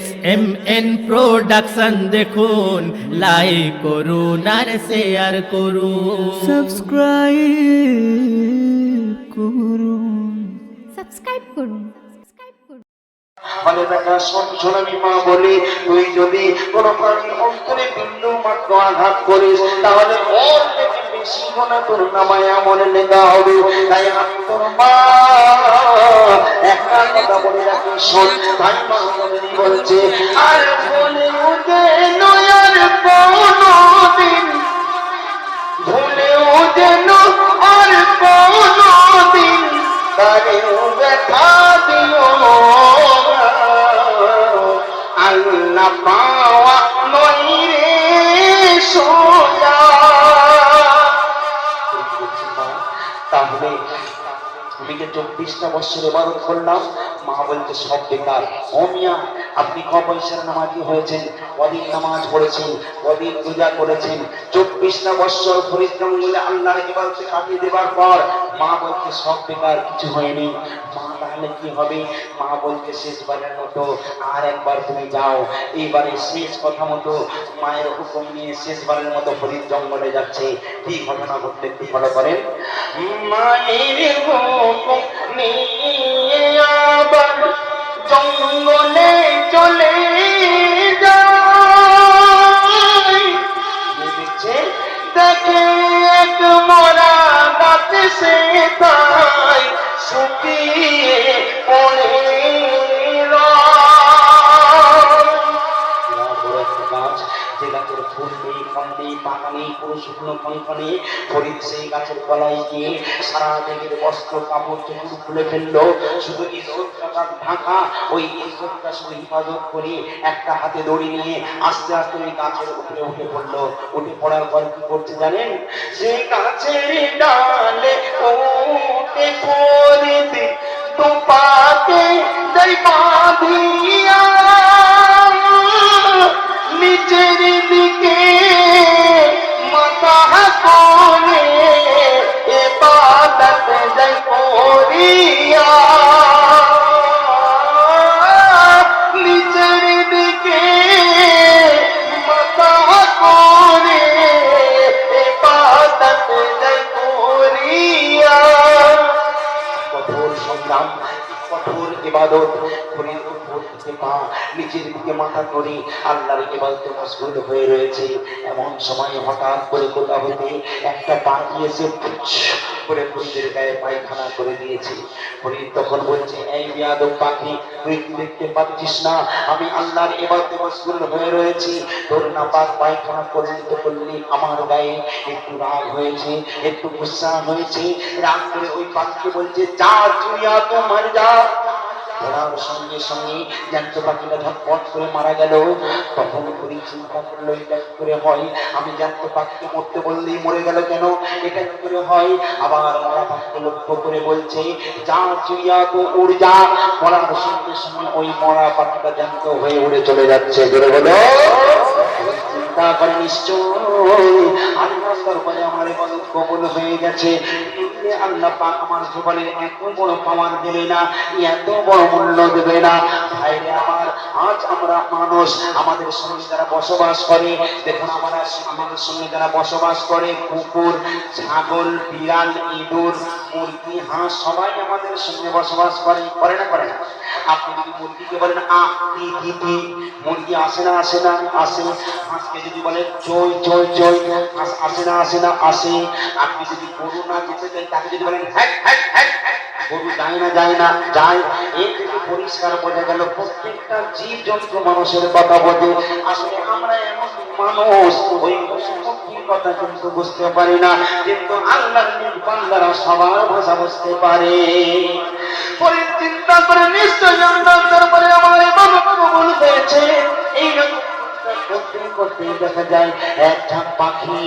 SMN production দেখুন, like করুন আর share করুন, সাবস্ক্রাইব করুন। বলে বেটা শোন শোন, আমি মা বলি, তুই যদি কোনো প্রাণীর অন্তরে বিন্দু মাত্র আঘাত করিস, তাহলে ওর থেকে বেশি গোনা তোর নামায় আমলে লেখা হবে। তাই আমি তোর মা, একটা কথা বলে রাখি শোন। তাই মা বলছে, আর বলে ওকে নয়ার কোনদিন ভুলেও যেন আর কোনদিন তারে ব্যথা দিও না। আল্লাহ পাওয়া নই রে সোজা। তাহলে আমি যে 24টা বছর ইবাদত করলাম, মা বলতে সব বেকার। ও মিয়া, আপনি ক পয়সার নামাজি হয়েছেন, কদিন নামাজ পড়েছেন, কদিন পূজা করেছেন, 24টা বছর পরিশ্রম করে আল্লাহর ইবাদতে কাটিয়ে দেবার পর মা বলতে সব বেকার, কিছু হয়নি। মা তাহলে কি হবে? মা বলতে শেষবারের মতো আর একবার তুমি যাও। এইবারে শেষ কথা মতো মায়ের হুকুম নিয়ে শেষবারের মতো হরির জঙ্গলে যাচ্ছে। কি ঘটনা ঘটলে একটু ফলো করেন। মায়ের হুকুম নিয়ে আবার জঙ্গলে চলে যায়। দেখে এক মরা গাছ, সে তাই শুকিয়ে পড়ে গাছ, যে গাছের ফুল নেই, ফল নেই, পাতা নেই, পুরো শুকনো খনখনে। ফরিদ সেই গাছের তলায় গিয়ে সারা দেহের বস্ত্র কাপড় চোপড় খুলে ফেললো। শুধু ইজ্জতটা ঢাকা, ওই ইজ্জতটা শুধু হিফাজত করে একটা হাতে দড়ি নিয়ে আস্তে আস্তে ওই গাছের উপরে উঠে পড়লো। উঠে পড়ার পর কি করছে জানেন? সে গাছের ডালে উঠে ফরিদ দুপাতে দেয় বাঁধিয়া, নিচের দিকে মাথা করে ইবাদত যায় করিয়া। নিচের দিকে মাথা করে ইবাদত যায় করিয়া। কঠোর সংগ্রাম, কঠোর ইবাদত করে উপর থেকে পা, নিচের দিকে মাথা করে আল্লাহর ইবাদতে মশগুল হয়ে রয়েছে। এমন সময় হঠাৎ করে কোথা হতে একটা পাখি এসে করে ফরিদের গায়ে পায়খানা করে দিয়েছে। ফরিদ তখন বলছে, এই বেয়াদব পাখি, তুই কি দেখতে পাচ্ছিস না আমি আল্লাহর ইবাদতে মশগুল হয়ে রয়েছি? তোর নাপাক পায়খানা করলি আমার গায়ে। একটু রাগ হয়েছে, একটু গুসা হয়েছে। রাগ করে ওই পাখি বলছে, যা চুইয়া তো মার যা। ওরার সঙ্গে সঙ্গে জ্যান্ত পাখিটা ঝটপট করে মারা গেল। তখন ফরিদ চিন্তা করলো, এটা কি করে হয়? আমি জ্যান্ত পাখিকে মরতে বললেই মরে গেল কেন? এটা কি করে হয়? আবার মরা পাখিকে লক্ষ্য করে বলছে, যা চুইয়া তো উড় যা। মরার সঙ্গে সঙ্গে ওই মরা পাখিটা জ্যান্ত হয়ে উড়ে চলে যাচ্ছে। জোরে বলো। চিন্তা করে নিশ্চয় আল্লাহর দরবারে আমার ইবাদত কবুল হয়ে গেছে। আল্লাহ পাক আমার জীবনের এত বড় পাওয়ার দেবে না, এত বড় মূল্য দেবে না। ভাইরে আমার, আজ আমরা মানুষ, আমাদের সঙ্গে যারা বসবাস করে, দেখুন আমাদের সঙ্গে যারা বসবাস করে, কুকুর, ছাগল, বিড়াল, ইঁদুর, মুরগি, হাঁস, সবাই আমাদের সঙ্গে বসবাস করে, করে না করে না? আপনি যদি মুরগিকে বলেন আ টি টি টি, মুরগি আসে না আসে না? আসে। হাঁসকে যদি বলেন চই চই চই, হাঁস আসে না আসে না? আসে। আপনি যদি গরু না যেতে চাই, তাকে যদি বলেন হ্যাক হ্যাক হ্যাক, গরু যায় না যায় না? যায়। এই থেকে পরিষ্কার বোঝা গেল প্রত্যেকটা জীব জন্তু মানুষের কথা বোঝে। আসলে আমরা এমন মানুষ, ওই পশুপক্ষীর কথা কিন্তু বুঝতে পারি না, কিন্তু আল্লাহর নিজ বান্দারা সবার ভাষা বুঝতে পারে। পরে চিন্তা করে নিশ্চয় আল্লাহর দরবারে আমার ইবাদত কবুল হয়েছে। এই রকম করতে করতে দেখা যায় এক ঝাঁক পাখি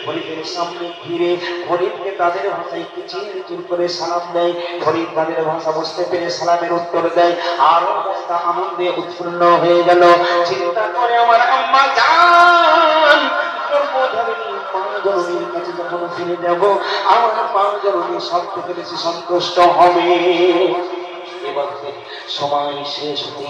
ফরিদের সামনে ঘিরে ফরিদকে তাদের ভাষায় কিচির করে সালাম দেয়। ফরিদ তাদের ভাষা বুঝতে পেরে সালামের উত্তর দেয়। আর অবস্থা আনন্দে উৎফুল্ল হয়ে গেল। চিন্তা করে আমার আম্মা জান, জননীর কাছে যখন ফিরে যাব, আমার পা জননী সব থেকে বেশি সন্তুষ্ট হবে। সময় শেষ হতে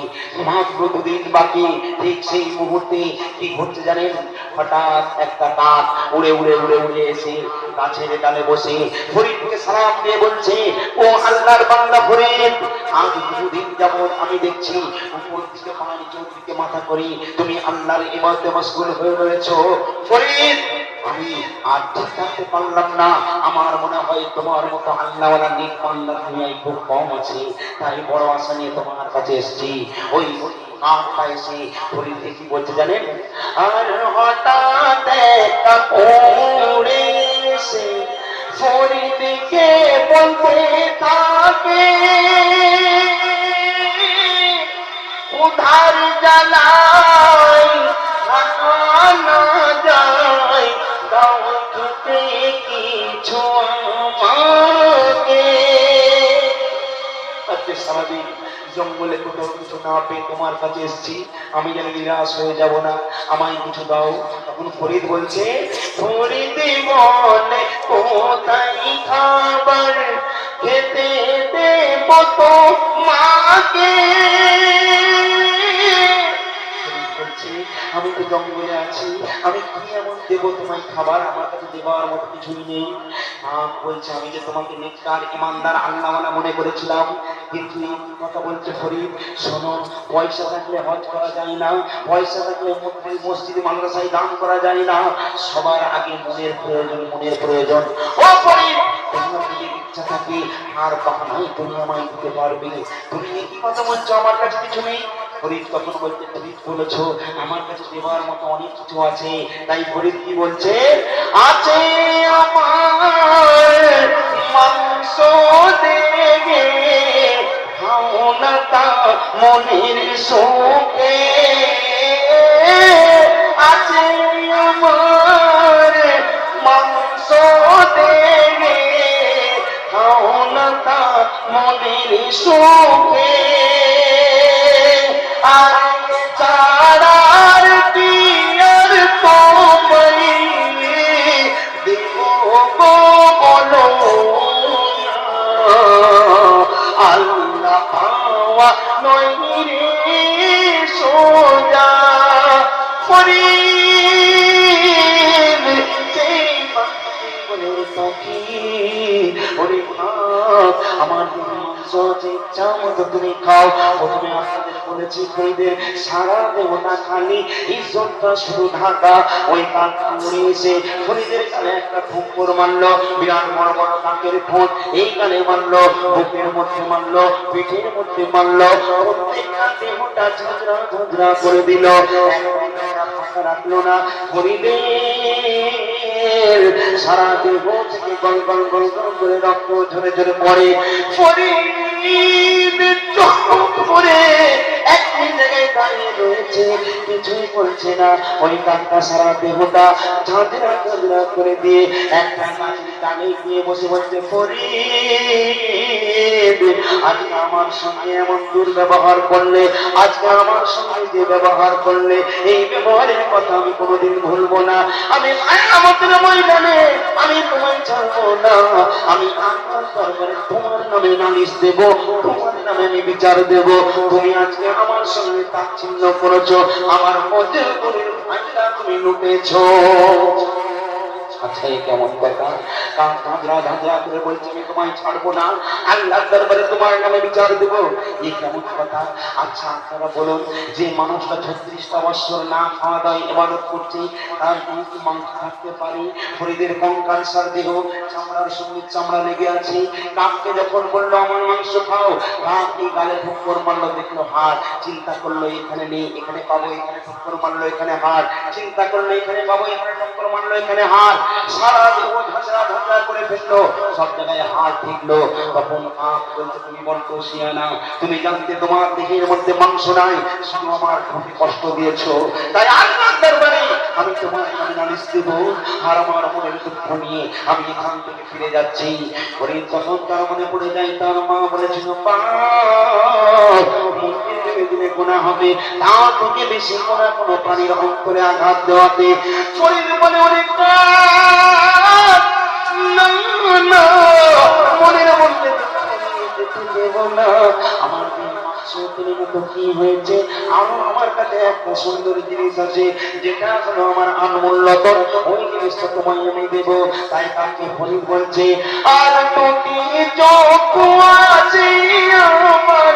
মাত্র 2 দিন বাকি। ঠিক সেই মুহূর্তে কি ঘটছে জানেন? হঠাৎ একটা কাক উড়ে উড়ে উড়ে উড়ে এসে গাছের ডালে বসে ফরিদকে সালাম দিয়ে বলছে, ও আল্লাহর বান্দা ফরিদ, আজ 2 দিন যাবত আমি দেখছি উপর দিকে পা নিচের দিকে মাথা করি তুমি আল্লাহর ইবাদতে মশগুল হয়ে রয়েছো। ফরিদ, আমি আর ঠিক থাকতে পারলাম না। আমার মনে হয় তোমার মতো আল্লাহওয়ালা নেক বান্দা দুনিয়ায় খুব কম আছে, তাই বড় আশা নিয়ে তোমার কাছে এসেছি। ওই কাকটা এসে ফরিদকে কি বলছে জানেন? আর হঠাৎ একটা উড়ে এসে ফরিদকে বলতে থাকে, উধার জ্বালাই না যায়, দাও খেতে কিছু আমাকে। আজকে সারাদিন জঙ্গলে কোথাও কিছু না পেয়ে তোমার কাছে এসেছি, আমি যেন নিরাশ হয়ে যাব না, আমায় কিছু দাও। তখন ফরিদ বলছে, ফরিদ বলে কোথায় খাবার খেতে দেব তো মাকে। আমি তো জঙ্গলে আছি, আমি কি এমন দেবো তোমায় খাবার, আমার কাছে দেওয়ার মতো কিছুই নেই। বলছে, আমি যে তোমাকে নেককার ইমানদার আল্লাহওয়ালা মনে করেছিলাম, কিন্তু এই কথা বলছে ফরিদ, শোনো, পয়সা থাকলে হজ করা যায় না, পয়সা থাকলে মসজিদ মাদ্রাসায় দান করা যায় না, সবার আগে মনের প্রয়োজন, মনের প্রয়োজন। ও ফরিদ, তোমার যদি ইচ্ছা থাকে আর বাহানাই তুমি আমায় দিতে পারবে। তুমি কি কথা বলছো, আমার কাছে কিছু নেই? ফরিদ তখন বলছে, ফরিদ বলেছো আমার কাছে দেওয়ার মতো অনেক কিছু আছে। তাই ফরিদ কি বলছে, আছে আমার মাংস দেগে খাও না তা মনের শোকে, আছে আমার মাংস দেগে খাও না তা মনের শোকে, আর চারার পিয়ার কোমলি দেখো গো বলো আল্লাহ পাওয়া নয় রে সোজা। ফরিদ সেই বলে সখী, ওরে আমার ইচ্ছা মতো তুমি খাও। প্রথমে আপনাদের বলেছি ফরিদের সারা দেহটা খালি, ইজ্জতটা শুধু ঢাকা। ওই কাক উড়ে এসে ফরিদের কানে একটা ঠুকুর মারলো, বিরাট বড় বড় কাকের ঠোঁট, এই কানে মারলো, বুকের মধ্যে মারলো, পিঠের মধ্যে মারলো, প্রত্যেকটা দেহটা ঝাঁঝরা ঝাঁঝরা করে দিল, ফাঁকা রাখলো না। ফরিদের সারা দেহ থেকে গল গল গল গল করে রক্ত ঝরে ঝরে পড়ে। ফরিদ চোখ করে এক জায়গায় দাঁড়িয়ে রয়েছে, কিছুই বলছে না। ওই কাকটা সারা দেহটা ঝাঁঝরা ঝাঁঝরা করে দিয়ে একটা গাছের ডালে গিয়ে বসে বলছে, ফরিদ আজকে আমার সঙ্গে এমন দুর্ব্যবহার করলে, আজকে আমার সঙ্গে যে ব্যবহার করলে, এই ব্যবহারের কথা আমি কোনোদিন ভুলবো না। আমি কিয়ামতের ময়দানে আমি তোমায় ছাড়বো না, আমি আল্লাহর দরবারে তোমার নামে নালিশ দেব, তোমার নামে আমি বিচার দেব। তুমি আজকে আমার সঙ্গে তাচ্ছিল্য করেছো, আমার মজের গুণের ফায়দা তুমি লুটেছো। আচ্ছা, এই কেমন কথা? কাক ধাঁধরা ধাঁধরা করে বলছে, আমি তোমায় ছাড়বো না, আল্লাহর দরবারে তোমার নামে বিচার দেব। এই কেমন কথা? আচ্ছা আপনারা বলুন, যে মানুষটা 36টা বছর না খাওয়া দাওয়া ইবাদত করছে, তার কি মাংস থাকতে পারে? ফরিদের কঙ্কাল সার দেহ, চামড়ার সঙ্গে চামড়া লেগে আছে। কাককে যখন বললো আমার মাংস খাও, কাক এই গালে ঠুক্কর মারলো, দেখলো হাড়, চিন্তা করলো এখানে নেই, এখানে পাবো, এখানে ঠুক্কর মারলো, এখানে হাড়, চিন্তা করলো এখানে পাবো, এখানে ঠুক্কর মারলো, এখানে হাড়, সারা দেহ ঝাঁঝরা ঝাঁঝরা করে ফেললো, সব জায়গায় হাড় ঠিকলো। তখন কাক বলছে, তুমি বলতো শিয়ানা, তুমি জানতে তোমার দেহের মধ্যে মাংস নাই, শুধু আমার খুবই কষ্ট দিয়েছো, তাই আল্লাহর দরবারে আমি তোমার নামে নালিশ দেব, আর আমার মনের দুঃখ নিয়ে আমি এখান থেকে ফিরে যাচ্ছি। ফরিদ তখন তার মনে পড়ে যায়, তার মা বলেছিল, দিনে গুনাহ হবে, তার থেকে বেশি গুনাহ কোনো প্রাণীর অন্তরে আঘাত দেওয়াতে। ফরিদ বলে, অনেক মনের মধ্যে দেব না, আমার সত্যির মতো কি হয়েছে? আমার কাছে একটা সুন্দর জিনিস আছে, যেটা হলো আমার আনমূল্যতন, ওই জিনিসটা তোমায় আমি দেব। তাই তাকে ফরিদ বলছে, আর দুটি চোখ আছে আমার,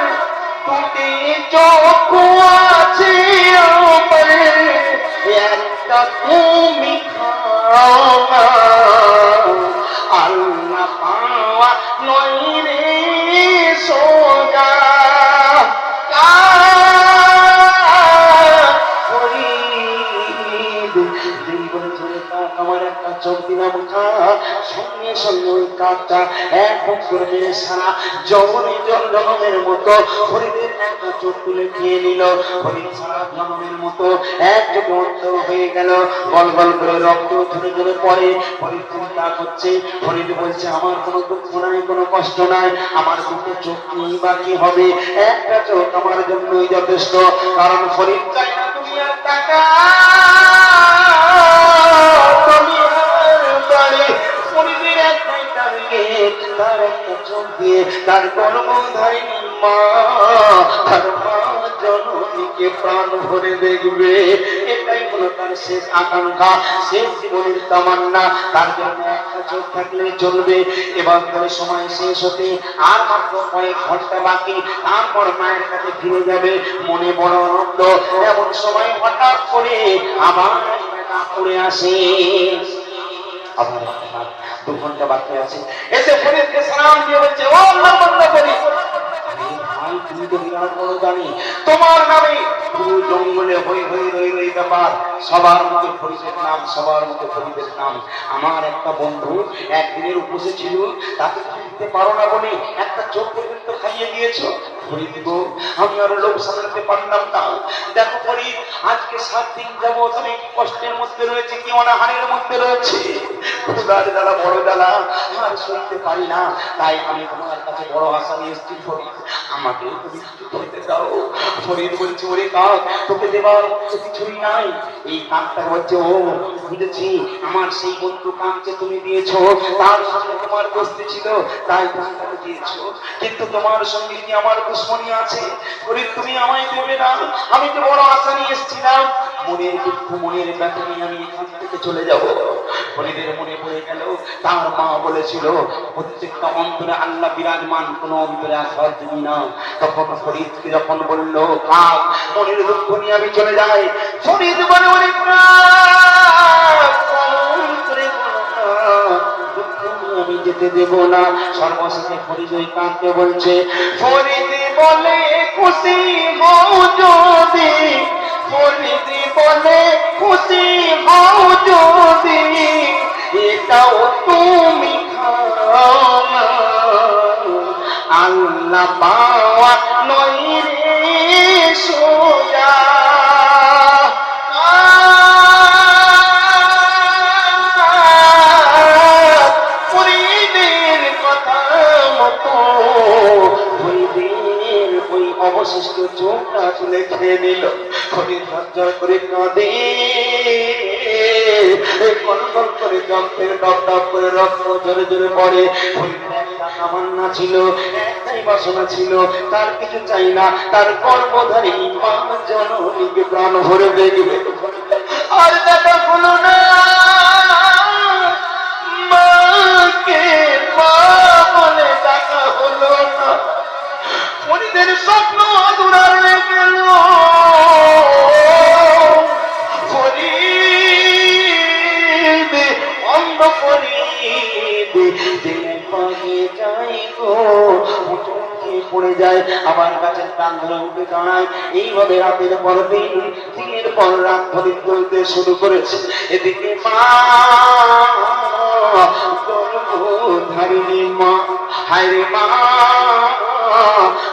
দুটি চোখ আছে আমার, একটা তুমি খাও না, আল্লাহ পাওয়া নয় রে সোজা। আমার একটা চোখ দিলাম খা, সঙ্গে সঙ্গে ওই কাকটা এক মুখ করে মেরে সারা জনমের মতো হরিদের একটা চোখ তুলে খেয়ে নিল। হরিদ সারা জনমের মতো এক চোখে অন্ধ হয়ে গেল, গল গল করে রক্ত ঝরে ঝরে পড়ে। হরিদ চিন্তা করছে, হরিদ বলছে আমার কোনো দুঃখ নাই, কোনো কষ্ট নাই, আমার দুটো চোখ নেই বা কি হবে, একটা চোখ আমার জন্যই যথেষ্ট। কারণ হরিদ চাই না তুমি আর টাকা, তার কর্মধারী মা, তার মা জননীকে প্রাণ ভরে দেখবে, এটাই হলো তার শেষ আকাঙ্ক্ষা, শেষ জীবনের তামান্না। তার জন্য একটা চোখ থাকলে চলবে। এবার তার সময় শেষ হতে আর মাত্র কয়েক ঘন্টা বাকি, তারপর মায়ের কাছে ফিরে যাবে। মনে বড় আনন্দ। এমন সময় হঠাৎ করে আবার পড়ে আসে। আবার 2 ঘন্টা বাকি আছে, এসে ফরিদকে সালাম দিয়ে বলছে, ও আল্লাহর বান্দা ফরিদ, ভাই তুমি তো বিরাট বড় জানি, তোমার নামে পুরো জঙ্গলে হই হই রই রই ব্যাপার, সবার মুখে ফরিদের নাম, সবার মুখে ফরিদের নাম। আমার একটা বন্ধু একদিনের উপসে ছিল, তাকে খাইতে পারো না বলে একটা চোখ পর্যন্ত খাইয়ে দিয়েছো। ফরিদ গো, আমি আরো লোক সামলাতে পারলাম না। দেখো ফরিদ, আজকে 7 দিন যাবত আমি কষ্টের মধ্যে রয়েছে, কি অনাহারের মধ্যে রয়েছে, ক্ষুধার জ্বালা, বড় জ্বালা, আর সইতে পারি না। তাই আমি তোমার কাছে বড় আশা নিয়ে এসেছি ফরিদ, আমাকে তুমি কিছু করতে দাও। ফরিদ বলছে, ওরে কাক, তোকে দেবার কিছুই নাই। এই কাকটা বলছে, ও বুঝেছি, আমার সেই বন্ধু কাককে তুমি দিয়েছো, তার সঙ্গে তোমার দোস্তি ছিল, তাই কাকটাকে দিয়েছো, কিন্তু তোমার সঙ্গে কি আমার দুশ্মনী আছে? ফরিদ তুমি আমায় দেবে না? আমি তো বড় আশা নিয়ে এসেছিলাম, মনের দুঃখ, মনের ব্যথা নিয়ে আমি এখান থেকে চলে যাব। ফরিদের মনে পড়ে গেল তার মা বলেছিল, প্রত্যেকটা অন্তরে আল্লাহ বিরাজমান, কোন অন্তরে আসার তুমি না। তখন ফরিদকে যখন বলল, কাক, মনের দুঃখ নিয়ে আমি চলে যাই, ফরিদ বলে, ওরে আমি যেতে দেব না। সর্বশেষে ফরিদ ওই কাককে বলছে, ফরিদ বলে খুশি হও যদি, ফরিদ বলে খুশি হও যদি, এটাও তুমি খাও না, আল্লাহ পাওয়া নয় রে সোজা। ফরিদের কথা মতো ফরিদের ওই অবশিষ্ট চোখটা তুলে খেয়ে নিল। ফরিদ ঝরঝর করে কাঁদে, কলকল করে জলের ডব ডব করে রক্ত জোরে জোরে পড়ে। ফরিদের একটা তামান্না ছিল, একটাই বাসনা ছিল, তার কিছু চাই না, তার গর্ভধারী মা জননীকে প্রাণ ভরে দেখবে। আর দেখা হলো না, মাকে মা বলে ডাকা হলো না। ফরিদের স্বপ্ন আধুরা রয়ে গেল। ফরিদ, অন্ধ ফরিদ, দিনে পাগে যাই গো, পড়ে যায়, আবার গাছের টান ধরে উঠে দাঁড়ায়। এইভাবে রাতের পর দিন, দিনের পর রাত ফরিদ চলতে শুরু করেছে। এদিকে মা, গর্ভধারিণী মা, হায়রে মা,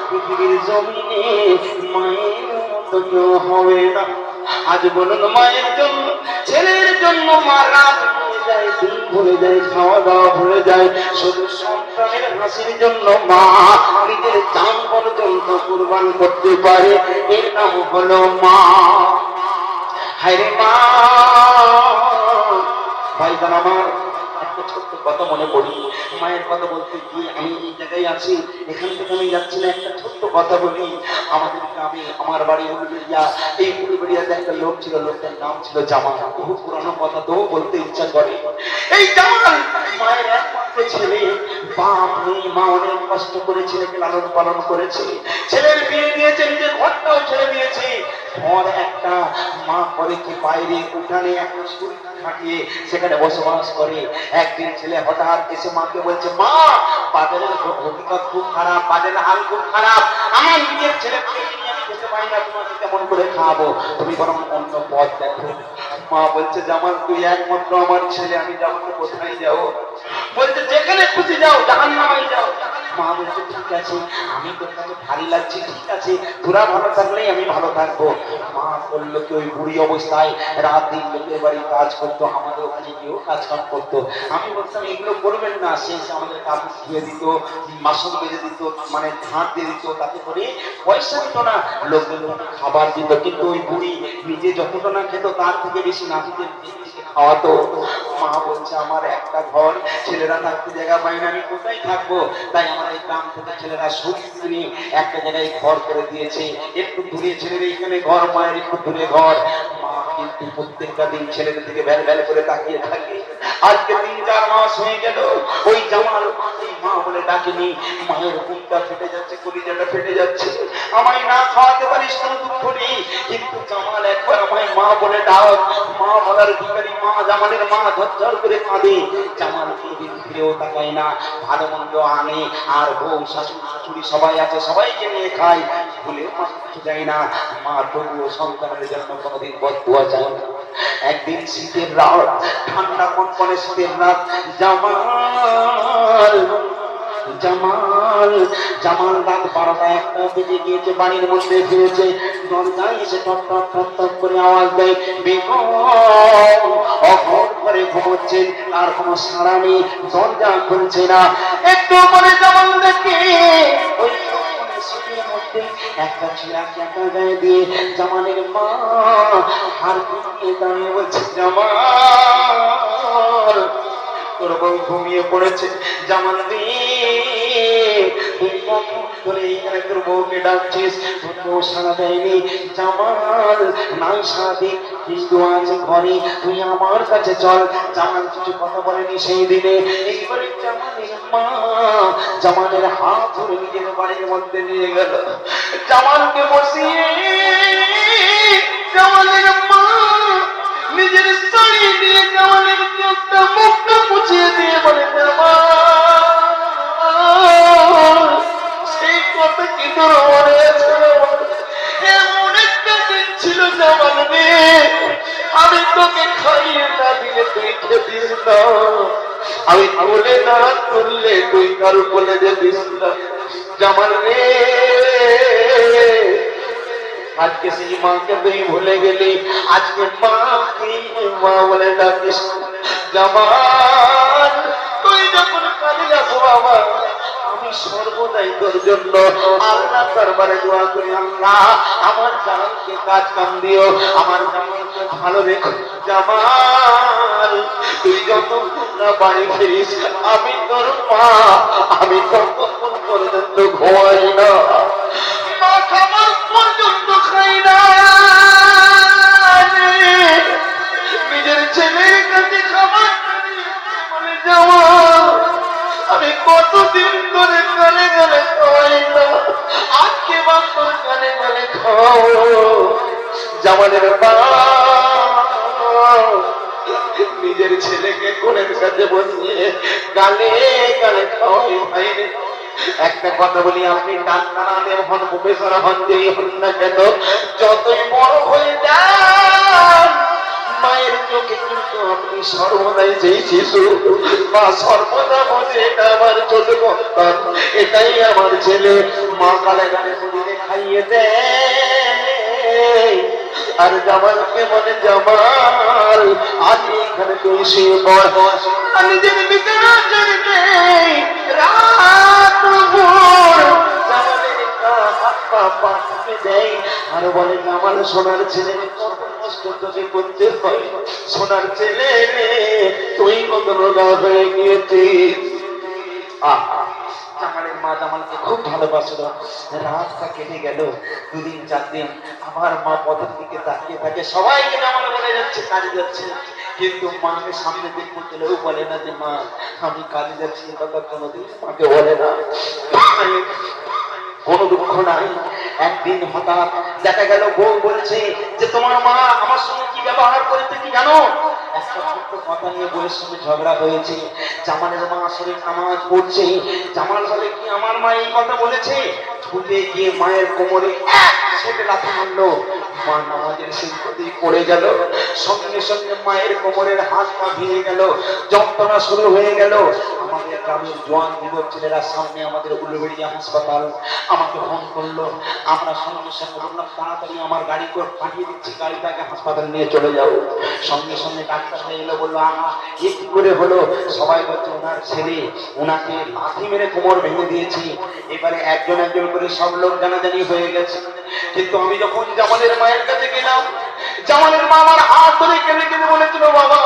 পৃথিবীর জমিনে মায়ের মতো কেউ হবে না। আজ বলুন, মায়ের জন্য, ছেলের জন্য মা রাত ভুলে যায়, দিন ভুলে যায়, খাওয়া দাওয়া ভুলে যায়, শুধু সন্তানের হাসির জন্য মা নিজের জান পর্যন্ত কুরবান করতে পারে। এর নাম হলো মা। হায়রে মা। ভাইজান আমার, একটা ছোট্ট কথা মনে পড়ি, মায়ের কথা বলতে গিয়ে আমি এই জায়গায় আছি, এখান থেকে আমি যাচ্ছি না, একটা ছোট্ট কথা বলি। আমাদের গ্রামে, আমার বাড়ি উলুবেড়িয়া, এই উলুবেড়িয়াতে একটা লোক ছিল, লোকটার নাম ছিল জামাল। বহু পুরানো কথা তো বলতে ইচ্ছা করে। এই জামাল মায়ের একমাত্র ছেলে, বাপ নেই, মা অনেক কষ্ট করে ছেলেকে লালন পালন করেছে, ছেলের বিয়ে দিয়েছে, নিজের ঘরটাও ছেড়ে দিয়েছে। ঘর একটা, মা করে কি বাইরে উঠানে একটা স্কুল খাটিয়ে সেখানে বসবাস করে। একদিন ছেলে হঠাৎ এসে মাকে বলছে, মা বাজারের হকিকত খুব খারাপ, বাজারের হাল খুব খারাপ, আমার নিজের ছেলে খেতে পারি না, তোমাকে কেমন করে খাওয়াবো, তুমি বরং অন্য পথ দেখো। মা বলছে, জামাল তুই একমাত্র আমার ছেলে, আমি যাবো তো কোথায় যাবো? বলছে যেখানে খুশি যাও, জাহান্নামে যাও। মা বলছে ঠিক আছে, আমি তোর কাছে ভারী লাগছে, ঠিক আছে, তোরা ভালো থাকলেই আমি ভালো থাকবো। মা বললো কি, ওই বুড়ি অবস্থায় রাত দিন লোকের বাড়ি কাজ করতো, আমাদের ওখানে গিয়েও কাজ কাম করতো। আমি বলতাম এগুলো করবেন না, শেষ আমাদের কাপড় ধুয়ে দিত, বাসন বেজে দিত, মানে ধান দিয়ে দিত, তাতে করে পয়সা দিত না, লোকদের খাবার দিত। কিন্তু ওই বুড়ি নিজে যতটা না খেত তার থেকে বেশি নাতিদের খাওয়াতো। মা বলছে আমার একটা ঘর, ছেলেরা থাকতে জায়গা পায় না, আমি কোথায় থাকবো? তাই আমার এই গ্রাম থেকে ছেলেরা সুযোগ নিয়ে একটা জায়গায় ঘর করে দিয়েছে, একটু দূরে ছেলের এইখানে ঘর, মায়ের একটু দূরে ঘর। মা কিন্তু প্রত্যেকটা দিন ছেলেদের দিকে ভ্যাল ভ্যাল করে তাকিয়ে থাকে। আজকে 3-4 মাস হয়ে গেল, ওই জামাল মা বলে ডাকেনি। মায়ের বুকটা ফেটে যাচ্ছে, কলিজাটা ফেটে যাচ্ছে, আমায় না খাওয়াতে পারিস কোনো দুঃখ নেই, কিন্তু জামাল একবার আমায় মা বলে ডাক। মা বলার ভিখারি মা, জামালের মা ঝরঝর করে কাঁদে। জামাল কোনদিন ফিরেও তাকায় না, ভালো মন্দ আনে, আর বউ শাশুড়ি শাশুড়ি সবাই আছে, সবাইকে নিয়ে খায়, ভুলেও মা কিছু দেয় না। মা তবুও সন্তানের জন্য কোনোদিন বদদুয়া চায় না। একদিন শীতের রাত, ঠান্ডা কনকনে শীতের রাত, জামাল জামাল জামাল রাত 12টা-1টা বেজে গিয়েছে, বাড়ির মধ্যে ফিরেছে, দরজায় এসে টক টক টক টক করে আওয়াজ দেয়, বেগম অঘর করে ঘুমোচ্ছেন, তার কোনো সাড়া নেই, দরজা খুলছে না। একটু পরে জামাল দেখে ওই একটা চিরাগ একা গায়ে দিয়ে জামালের মা হার দিয়ে দাঁড়িয়ে বলছে, জামাল তোর বউ ঘুমিয়ে পড়েছে। জামাল রে তুই কখন ধরে এখানে তোর বউকে ডাকছিস, তোর বউ সাড়া দেয়নি। জামাল নাই সাড়া দিক, কিন্তু আছে ঘরে, তুই আমার কাছে চল। জামাল কিছু কথা বলেনি সেই দিনে। এইবারে জামালের মা জামালের হাত ধরে নিজের বাড়ির মধ্যে নিয়ে গেল, জামালকে বসিয়ে জামালের মা নিজের শাড়ি দিয়ে জামালের চোখটা মুখটা মুছিয়ে দিয়ে বলে, সেই কথা কি তোর মনে আছে? এমন একটা দিন ছিল জামাল রে, আমি তোকে খাইয়ে না দিলে তুই খেতিস না, আমি বলে না করলে তুই কারো বলে যেতিস না। জামাল রে আজকে সেই মাকে তুই ভুলে গেলি, আজকে মাকে মা বলে ডাকিস। জামাল তুই যখন কাজে যাস বাবা, আমি সর্বদাই তোর জন্য আল্লাহ দরবারে দোয়া করি, আল্লাহ আমার জামালকে কাজ কাম দিও, আমার জামালকে ভালো রেখো। জামাল তুই যতক্ষণ না বাড়ি ফিরিস, আমি তোর মা, আমি ততক্ষণ পর্যন্ত ঘুমাই না, মা খাবার পর্যন্ত খাই না, নিজের ছেলের কাছে খাবার বলে যাওয়া। আমি কতদিন ধরে গালে গালে খাওয়াই না, আজকে বাপর গালে গালে খাও। জামালের বাবা নিজের ছেলেকে কোলের কাছে বসিয়ে গালে গালে খাওয়াই ভাইরে। একটা কথা বলি, আপনি ডাক্তার আনেন হন, প্রফেসর হন, যেই হন না কেন, যতই বড় হয়ে যান মায়ের চোখে কিন্তু আপনি সর্বদাই যেই শিশু, মা সর্বদা বোঝে এটা আমার ছোট সন্তান, এটাই আমার ছেলে। মা গালে গালে শরীরে খাইয়ে দেয়, আর জামালকে বলে, জামাল আজ এখানে তুই শুয়ে পড়। নিজের বিছানা ছেড়ে রাত ভোর জামালের হাত পা টিপে দেয় আর বলে আমার সোনার ছেলে কত কষ্ট তোকে করতে হয়, সোনার ছেলে তুই কত রোগা হয়ে গিয়েছিস। জামালের মা জামালকে খুব ভালোবাসলো। রাতটা কেটে গেল, 2 দিন 4 দিন। আমার মা পথের দিকে তাকিয়ে থাকে, সবাইকে জামাল বলে যাচ্ছে কাজে যাচ্ছে, কিন্তু মাকে সামনে দিক গেলেও বলে না যে মা আমি কাজে যাচ্ছি, এ কথা কোনোদিন মাকে বলে না। কোনো দুঃখ নাই। একদিন হঠাৎ দেখা গেল বউ বলছে যে তোমার মা আমার সঙ্গে কি ব্যবহার করেছে কি জানো? একটা ছোট্ট কথা নিয়ে বউয়ের সঙ্গে ঝগড়া হয়েছে। জামালের মা আসলে নামাজ পড়ছে, জামাল বলে কি আমার মা এই কথা বলেছে, ছুটে গিয়ে মায়ের কোমরে সেটা লাথি মারলো। মা নামাজের সিদ্ধি পড়ে গেল, সঙ্গে সঙ্গে মায়ের কোমরের হাত পা ভেঙে গেল, যন্ত্রণা শুরু হয়ে গেল। আমাদের গ্রামের জোয়ান যুবক ছেলেরা সামনে আমাদের উল্লুবেড়িয়া হাসপাতাল, আমাকে ফোন করলো। আমরা সঙ্গে সঙ্গে বললাম তাড়াতাড়ি আমার গাড়ি করে পাঠিয়ে দিচ্ছি, গাড়িটাকে হাসপাতাল নিয়ে চলে যাও। সঙ্গে সঙ্গে ডাক্তার এলো, বললো আহা এ কি করে হলো? সবাই বলছে ওনার ছেলে ওনাকে লাথি মেরে কোমর ভেঙে দিয়েছি। এবারে একজন একজন করে সব লোক জানাজানি হয়ে গেছে। কিন্তু আমি যখন জামালের মায়ের কাছে গেলাম, জামালের মা আমার হাত ধরে কেঁদে কেঁদে বলেছিল বাবা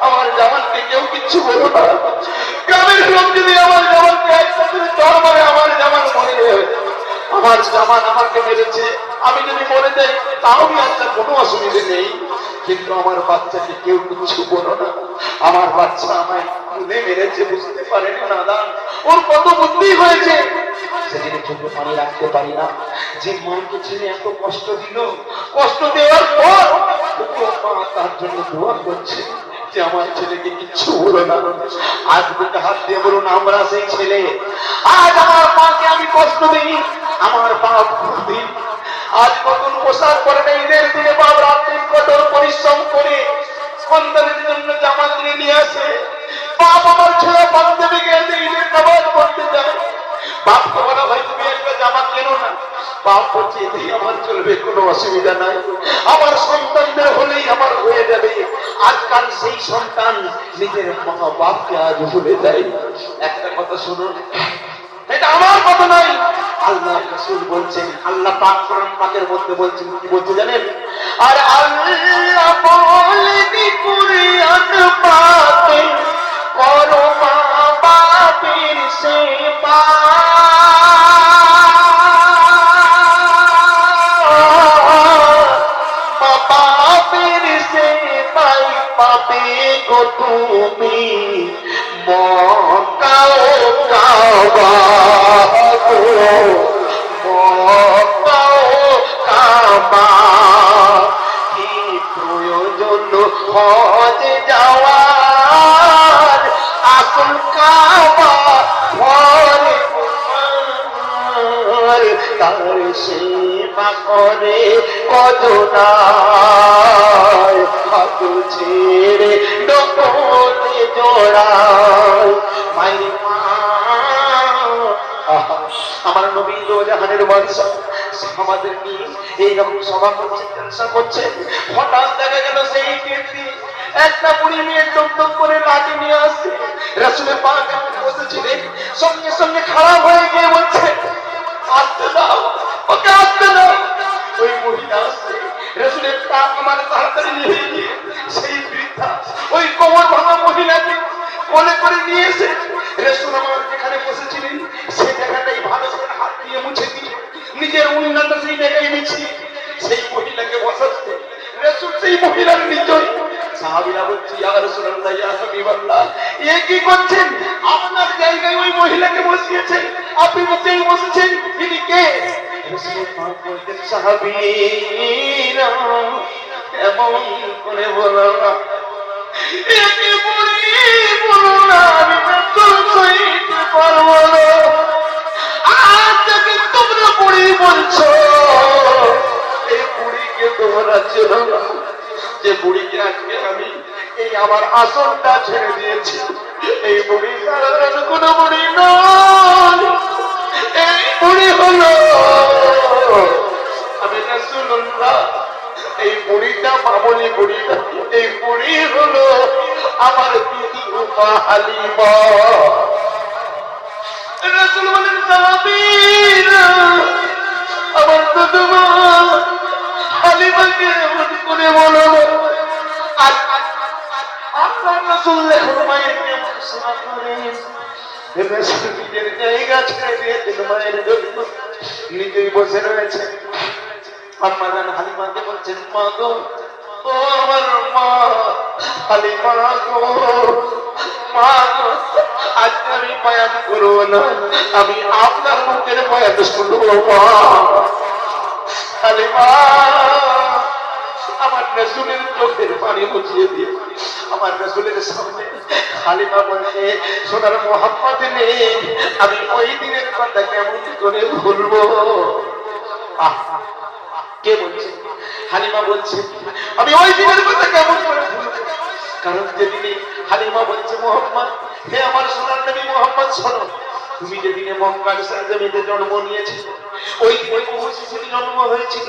আমার জামালকে কেউ কিচ্ছু বলো না, গ্রামের লোক যদি আমার জামালকে একসাথে চর মারে আমার জামাল মরে যাবে, আমার জামাল আমাকে মেরেছে, আমি যদি মরে যাই তাও একটা কোনো অসুবিধে নেই, কিন্তু আমার বাচ্চাকে কেউ কিছু বলো না, আমার বাচ্চা আমায় তুলে মেরেছে বুঝতে পারেন না দাদা, ওর কত বুদ্ধি হয়েছে। সেদিনে চোখে পানি রাখতে পারি না, যে মাকে ছেলে এত কষ্ট দিল, কষ্ট দেওয়ার পর মা তার জন্য দোয়া করছে যে আমার ছেলেকে কিচ্ছু বলো না। আজ বুকে হাত দিয়ে বলুন আমরা সেই ছেলে। আজ আমার মাকে আমি কষ্ট দিই, আমার বাপ দিন আজ কখন পোশাক পরে না, ঈদের দিনে বাপ রাত্রি কঠোর পরিশ্রম করে সন্তানের জন্য জামা কিনে নিয়ে আসে। বাপ আমার ছেলে পাঞ্জাবি গেছে ঈদের নামাজ পড়তে যায়, বাপকে বলা ভাই তুমি একটা জামা কেনো না, বাপ বলছে এতেই আমার চলবে, কোনো অসুবিধা নাই, আমার সন্তানদের হলেই আমার হয়ে যাবে। আজকাল সেই সন্তান নিজের মা বাপকে আজ ভুলে যায়। একটা কথা শুনুন, এটা আমার কথা নয়, আল্লাহ রাসূল বলছেন, আল্লাহ পাক কোরআন পাকের মধ্যে বলছেন, কি বলছে জানেন? আর আল্লাহ বলেনি কুরআন পাকে করো মা বাপের সেবা, মা বাপের সেবাই পাবে গো তুমি মক্কা ও কাবা গো, মক্কা ও কাবা। কি প্রয়োজন হজে যাওয়ার, আসল কাবা ঘরে তোমার, তার সেবা করে কজনায়, হাত ছেড়ে ডোলে জোড়ায়। মায়ের মা আমার নবী দো জাহানের বাদশা আমাদের নিয়ে এইরকম সভা করছে, জলসা করছে। হঠাৎ দেখা গেল সেই ব্যক্তি একটা বুড়ি মেয়ে টুকটুক করে লাঠি নিয়ে আসছে, রাসূলের পাক বসেছিলেন, সঙ্গে সঙ্গে খারাপ হয়ে গিয়ে বলছে আসতে দাও, ওকে আসতে দাও। ওই মহিলা আসছে, রাসূলের পাক আমার তাড়াতাড়ি নিয়ে গিয়ে সেই বৃদ্ধা ওই কোমর ভাঙা মহিলাকে কোলে করে নিয়ে এসে রাসূল আমার যেখানে বসেছিলেন সেই জায়গাটাই ভালো করে হাত দিয়ে মুছে দিয়ে নিজের উন্নত সেই জায়গায় মিছিয়ে সেই মহিলাকে বসাচ্ছে। রাসূল সেই মহিলার নিজই সাহাবীরা বলছে ইয়া রাসূলুল্লাহ ইয়া হাবিবাল্লাহ, এ কি করছেন? আপনার জায়গায় ওই মহিলাকে বসিয়েছেন, আপনি বসেই বসেছেন, তিনি কে? রাসূল পাক বলতেন সাহাবীরা এমন করে বলো না, একে বলো না, আমি তো সইতে পারবো না। আজ থেকে তোমরা বুড়ি বলছো, এই বুড়িকে তোমরা চেনো না, যে বুড়িকে আজকে আমি এই আমার আসনটা ছেড়ে দিয়েছি, এই বুড়ি সাধারণ কোনো বুড়ি নয়, এই বুড়ি হলো আমি রাসূলুল্লাহ। এই বুড়িটা মামুলি বুড়ি না, এই বুড়ি হলো আমার দিদি উম্মে হালিমা। রাসূল বলেন সাহাবীরা আমার দুধমা হালিমাকে এমন করে বলো না। আপনার রাসূল দেখুন মায়ের কেমন সেবা করেন। নিজের জায়গা ছেড়ে দিয়েছেন মায়ের জন্য, নিজেই বসে রয়েছে। আম্মা জান হালিমাকে বলছেন, মা গো, ও আমার মা হালিমা গো, মা গো, আজকে আমি বয়ান করবো না, আমি আপনার মুখের বয়ান শুনবো। মা হালিমা, আমার রাসূলের চোখের পানি মুছিয়ে দিয়ে আমার রাসূলের সামনে হালিমা বলছে, সোনার মোহাম্মদ নেই, আমি ওই দিনের কথা কেমন করে ভুলবো। কে বলছে? হালিমা বলছে, আমি ওই দিনের কথা কেমন করে ভুলবো? কারণ যেদিনে হালিমা বলছে, মোহাম্মদ, হে আমার সোনার নবী মোহাম্মদ, শোনো, তুমি যেদিনে মক্কার সরজমিনে জন্ম নিয়েছিলে, ওই দিনে বহু শিশুর জন্ম হয়েছিল।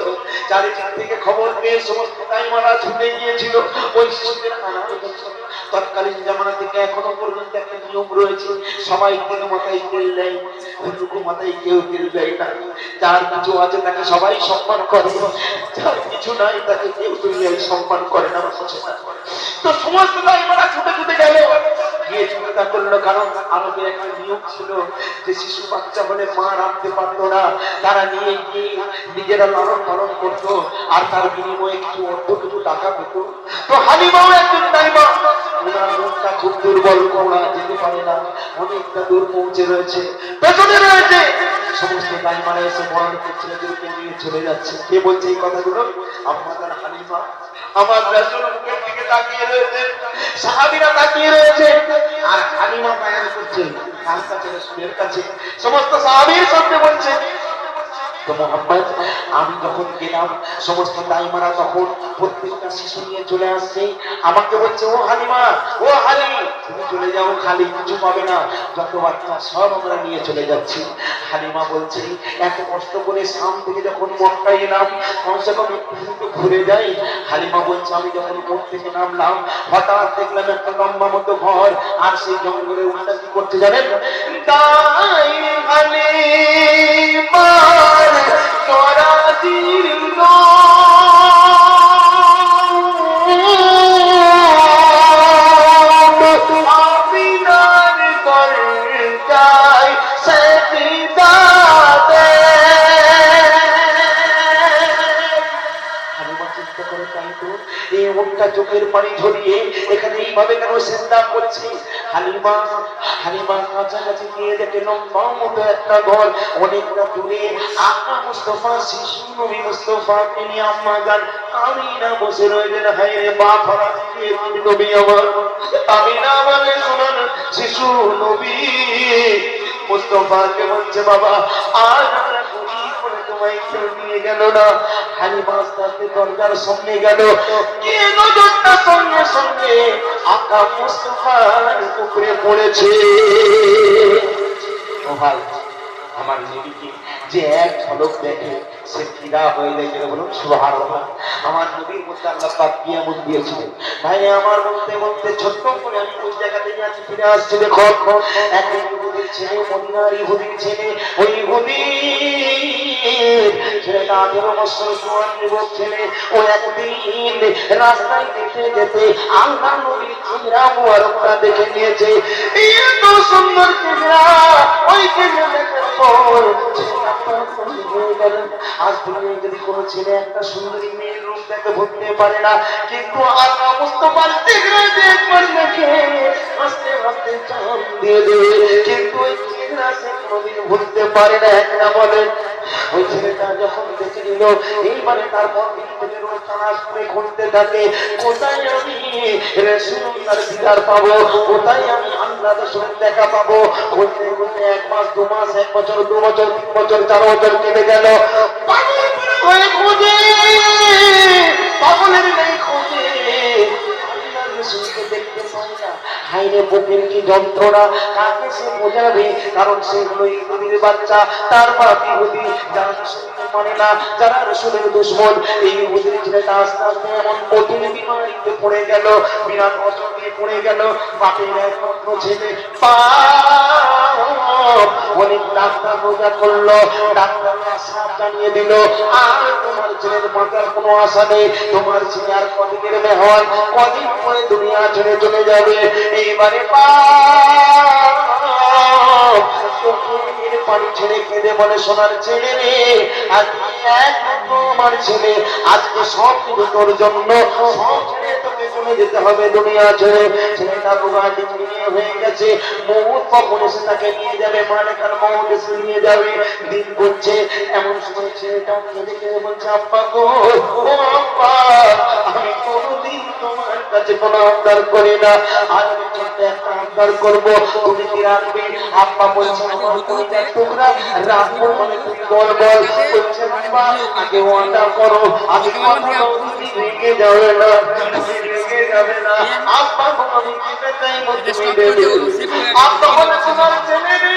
চারিদিক থেকে খবর পেয়ে সমস্ত দাইমারা ছুটে গিয়েছিল ওই শিশুদের আনার জন্য। তৎকালীন জামানা থেকে এখনো পর্যন্ত একটা নিয়ম রয়েছে, সবাই তেল মাথায় তেল দেয়, অন্যকে মাথায় কেউ তেল দেয় না। যার কিছু আছে তাকে সবাই সম্মান করে, যার কিছু নাই তাকে কেউ দুনিয়ায় সম্মান করে না, বসে না। তো সমস্ত দাইমারা ছুটে ছুটে গেল, গিয়ে চিন্তা করলো, কারণ আরবের একটা নিয়ম ছিল যে শিশু বাচ্চা হলে মা রাখতে পারতো না, তারা নিয়ে গিয়ে নিজেরা লালন পালন করতো, আর তার বিনিময়ে কিছু অর্থ কিছু টাকা পেত। তো হালিমাও একজন দাইমা, ওনার মনটা খুব দুর্বল, ওরা যেতে পারে না, অনেকটা দূর পৌঁছে রয়েছে, পেছনে রয়েছে। সমস্ত দাইমারা এসে বরণ ছেলেদেরকে নিয়ে চলে যাচ্ছে। কে বলছে এই কথাগুলো? আপনাদের হালিমা। আমার রাসূল মুখের দিকে তাকিয়ে রয়েছে, সাহাবীরা তাকিয়ে রয়েছে, আর হালিমা বয়ান করছে কার কাছে? রাসূলের কাছে। সমস্ত সাহাবীর সামনে বলছে, তো মোহাম্মদ, আমি যখন গেলাম সমস্ত দাইমারা তখন প্রত্যেকটা শিশু নিয়ে চলে আসছে, আমাকে বলছে, ও হালিমা, ও হালি, তুমি চলে যাও, খালি কিছু পাবে না, যত বাচ্চা সব আমরা নিয়ে চলে যাচ্ছি। হালিমা বলছে, এত কষ্ট করে শাম থেকে যখন মক্কায় এলাম, কমসে কম একটু ঘুরে যাই। হালিমা বলছে, আমি যখন মোট থেকে নামলাম, হঠাৎ দেখলাম একটা লম্বা মতো ঘর, আর সেই জঙ্গলে উঠটা কি করতে জানেন? দাই হালিমা চোখের পানি ঝরিয়ে এখানে এইভাবে কেন চিন্তা করছি। হালিমা কাছাকাছি গিয়ে দেখে লম্বা মতো একটা ঘর, অনেকটা দূরে আম্মা মুস্তাফা, শিশু নবী মুস্তাফাকে নিয়ে আম্মা জান আমিনা বসে রয়েছেন। হায় রে বাপ হারা নবী আমার, আমিনা মানে শোনান শিশু নবী মুস্তাফাকে বলছে, বাবা আজ আমরা গরিব করে তোমায় কেউ নিয়ে গেল না। হালিমা আস্তে আস্তে দরজার সামনে গেল, গিয়ে নজরটা সঙ্গে সঙ্গে আকা মুস্তাফার উপরে পড়েছে। ও ভাই, আমার নবীকে যে এক ঝলক দেখে সে ফিদা হয়ে যায়, যেটা বলুন সুবহানাল্লাহ। আমার নবীর মধ্যে আল্লাহ পাক কিয়ামত দিয়েছিলেন। ভাই আমার বলতে বলতে ছোট্ট করে আমি ওই জায়গাতেই আছি, ফিরে আসছি। দেখো এক ইহুদির ছেলে, মদিনার ইহুদির ছেলে, ওই ইহুদির ছেলেটা 18 বছর জোয়ান যুবক ছেলে, ও একদিন রাস্তায় যেতে যেতে আল্লাহর নবীর চেহারা মুবারকটা দেখে নিয়েছে। এত সুন্দর চেহারা, ওই চেহারা দেখার পর আজ দুনিয়ায় যদি কোনো ছেলে একটা সুন্দরী মেয়ের রূপ দেখে ভুলতে পারে না, কিন্তু আল্লাহ মুস্তাফার চেহারা একবার দেখে আস্তে আস্তে চাপ দিয়ে দেবে, কিন্তু ওই চেহারা সে কোনোদিন ভুলতে পারে না। একটা বলেন, ওই ছেলেটা যখন দেখে নিল, এইবারে তারপর তালাশ করে খুঁজতে থাকে, কোথায় আমি রাসূলুল্লাহর দিদার পাবো, কোথায় আমি আল্লাহ রাসূলের দেখা পাবো। খুঁজতে খুঁজতে 1 মাস 2 মাস 1 বছর 2 বছর 3 বছর 4 বছর কেটে গেল। পাগলের খোঁজে, পাগলের নেই খোঁজে, আল্লাহর রাসূলকে দেখতে পায় না। হায়রে বুকের কি যন্ত্রণা, কাকে সে বোঝাবে? কারণ সে হলো ইহুদির বাচ্চা, তার বাপ ইহুদি, যারা রাসূলকে মানে না, যারা রাসূলের দুশমন। এই ইহুদির ছেলেটা আস্তে আস্তে এমন কঠিন বিমারিতে পড়ে গেল, বিরাট অসুখে পড়ে গেল। বাপের একমাত্র ছেলে অনেক ডাক্তার রোজা করলো, ডাক্তাররা সাপ জানিয়ে দিল আর তোমার ছেলের বাঁচার কোনো আশা নেই, তোমার ছেলে আর কদিনের মেহমান, কদিন পরে দুনিয়া ছেড়ে চলে যাবে। এইবারে পানি ছেড়ে কেঁদে বলে, সোনার ছেলে রে, আজকে একমাত্র আমার ছেলে, আজকে সব কিছু তোর জন্য, সব ছেড়ে তোকে চলে যেতে হবে দুনিয়া ছেড়ে। ছেলেটা রোগাটি নিয়ে হয়ে গেছে, মৌত কখন এসে তাকে নিয়ে যাবে, মালেকার মৌত এসে নিয়ে যাবে। দিন করছে, এমন সময় ছেলেটা কেঁদে কেঁদে বলছে, আব্বা গো, ও আব্বা, আমি কোনোদিন তোমার কাছে কোনো আবদার করি না, আজ আমি ছোট্ট একটা আবদার করবো, তুমি কি রাখবে? আব্বা বলছে, আমার কলিজার টুকরা রাখবো, মানে তুমি বল বল। বলছে, বাবা আগে ওয়াদা করো, আমি কথা দাও, তুমি রেগে যাবে না, তুমি রেগে যাবে না। আব্বা বলো, আমি যেতে চাইবো, তুমি দেবে। আব্বা বলে, তোমার ছেলে রে,